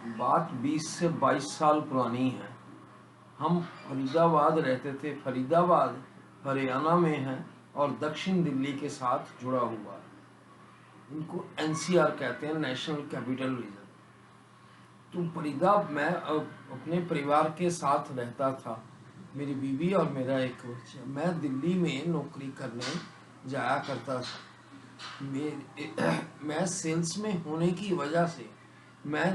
बात 20 से 22 साल पुरानी है। हम फरीदाबाद रहते थे। फरीदाबाद हरियाणा में है और दक्षिण दिल्ली के साथ जुड़ा हुआ है। इनको एनसीआर कहते हैं, नेशनल कैपिटल रीजन। तो फरीदाबाद मैं अपने परिवार के साथ रहता था, मेरी बीवी और मेरा एक बच्चा। मैं दिल्ली में नौकरी करने जाया करता था। मैं सेल्स में होने की वजह से मैं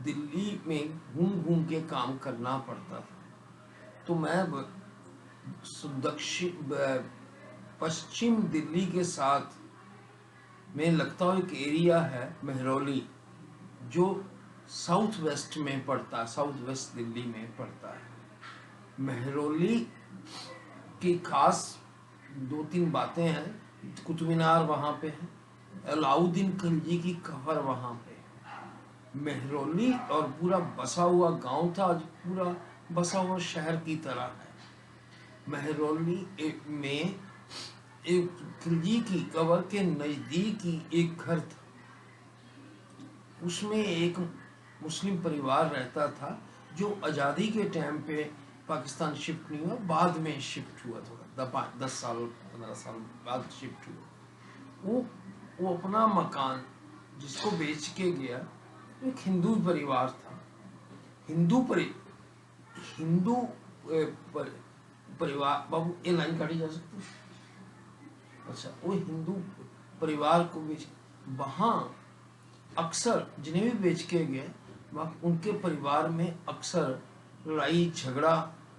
दिल्ली में घूम घूम के काम करना पड़ता था। तो मैं दक्षिण पश्चिम दिल्ली के साथ में लगता हुआ एक एरिया है महरौली, जो साउथ वेस्ट में पड़ता है, साउथ वेस्ट दिल्ली में पड़ता है। महरौली की खास 2-3 बातें हैं। कुतुब मीनार वहाँ पे है, अलाउद्दीन खिलजी की कब्र वहाँ पे है। महरौली और पूरा बसा हुआ गांव था, आज पूरा बसा हुआ शहर की तरह है। महरौली में एक खिलजी की कब्र के नजदीक ही एक घर था। उसमें एक मुस्लिम परिवार रहता था जो आज़ादी के टाइम पे पाकिस्तान शिफ्ट नहीं हुआ, बाद में शिफ्ट हुआ, थोड़ा 10 साल 15 साल बाद शिफ्ट हुआ। वो अपना मकान जिसको बेच के गया, एक हिंदू परिवार था। हिंदू परिवार, बाबू ये लाइन काटी जा सकती है? अच्छा, वो हिंदू परिवार को बेच, वहाँ अक्सर जिन्हें भी बेच के गए, वहाँ उनके परिवार में अक्सर लड़ाई झगड़ा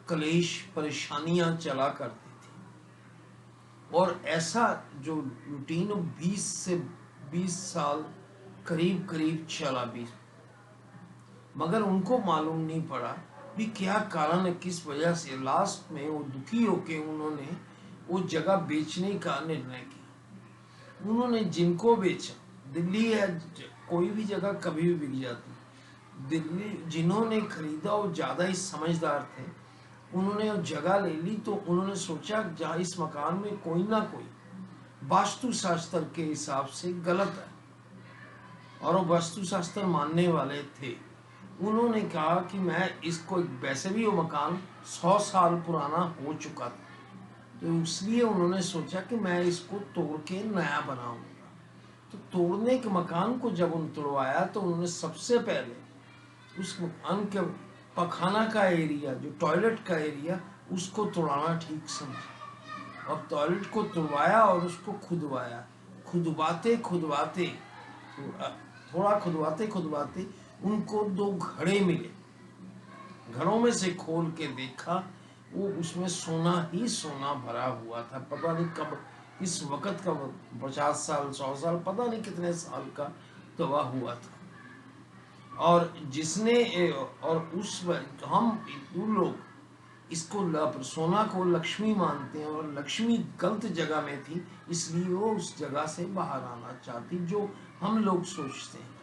कलेश परेशानियां चला करती थी। और ऐसा जो रूटीन 20 से 20 साल करीब करीब चला। 20, मगर उनको मालूम नहीं पड़ा भी क्या कारण है, किस वजह से। लास्ट में वो दुखी होके उन्होंने वो जगह बेचने का निर्णय किया। उन्होंने जिनको बेचा, दिल्ली है, कोई भी जगह कभी भी बिक जाती। दिल्ली जिन्होंने खरीदा वो ज़्यादा ही समझदार थे। उन्होंने वो जगह ले ली, तो उन्होंने सोचा जहाँ इस मकान में कोई ना कोई वास्तु शास्त्र के हिसाब से गलत है, और वो वास्तु शास्त्र मानने वाले थे। उन्होंने कहा कि मैं इसको, वैसे भी वो मकान 100 साल पुराना हो चुका था, तो इसलिए उन्होंने सोचा कि मैं इसको तोड़ के नया बनाऊंगा। तो तोड़ने के मकान को जब उन्होंने तोड़वाया, तो उन्होंने सबसे पहले उस मकान के पखाना का एरिया, जो टॉयलेट का एरिया, उसको तोड़ाना ठीक समझा। और टॉयलेट को तोड़वाया और उसको खुदवाया। खुदवाते खुदवाते थोड़ा खुदवाते खुदवाते उनको 2 घड़े मिले। घड़ों में से खोल के देखा, वो उसमें सोना ही सोना भरा हुआ था। पता नहीं कब, इस वक्त का, 50 साल 100 साल, पता नहीं कितने साल का तवा हुआ था। और जिसने, और उस हम हिंदू लोग इसको, सोना को लक्ष्मी मानते हैं, और लक्ष्मी गलत जगह में थी, इसलिए वो उस जगह से बाहर आना चाहती, जो हम लोग सोचते हैं।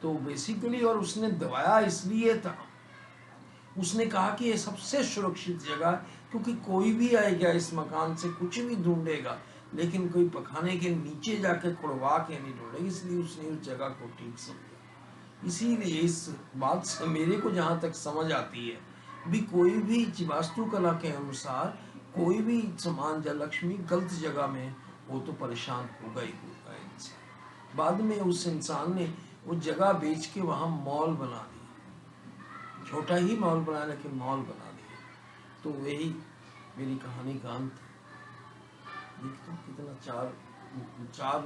तो बेसिकली, और उसने दबाया इसलिए था, उसने कहा कि ये सबसे सुरक्षित जगह, क्योंकि कोई भी आएगा इस मकान से कुछ भी ढूंढेगा, लेकिन कोई पखाने के नीचे जाके खुड़वा के नहीं ढूंढेगा, इसलिए उसने उस जगह को ठीक समझा। इसीलिए इस बात से मेरे को जहाँ तक समझ आती है भी, कोई भी वास्तुकला के अनुसार कोई भी सामान या लक्ष्मी गलत जगह में वो तो परेशान होगा ही होगा इनसे। बाद में उस इंसान ने वो जगह बेच के वहाँ मॉल बना दिया, छोटा ही मॉल बनाया, लेकिन मॉल बना दिया। तो वही मेरी कहानी का अंत। देखते हो कितना चार